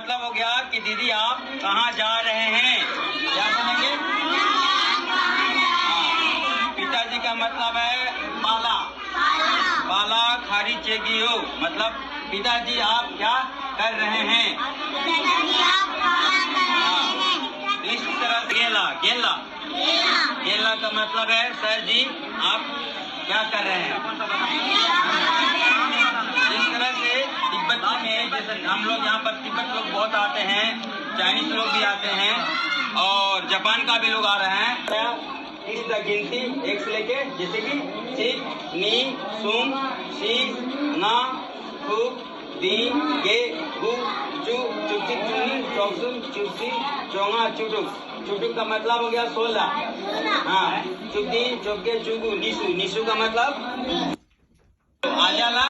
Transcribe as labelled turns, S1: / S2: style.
S1: मतलब हो गया कि दीदी आप कहाँ जा रहे हैं। क्या बोलेंगे? पिताजी का मतलब है पाला। पाला खारी चेगी हो, मतलब पिताजी आप क्या कर रहे हैं। इस तरह से गेला गेला गेला का मतलब है सर जी आप क्या कर रहे हैं। इस तरह से तिब्बती में, जैसे हम लोग यहाँ पर तिब्बत लोग बहुत आते हैं, चाइनीज लोग भी आते हैं और जापान का भी लोग आ रहे हैं। इस गिनती एक से लेके, जैसे कि चिक नी सुम शी ना फू दी गे गु चू चुची चुनी चौसुम चुसी चौंगा चुटुक। चुटुक का मतलब हो गया 16। हाँ, चुकी चौके चुगु निसु। निसु का मतलब आजाला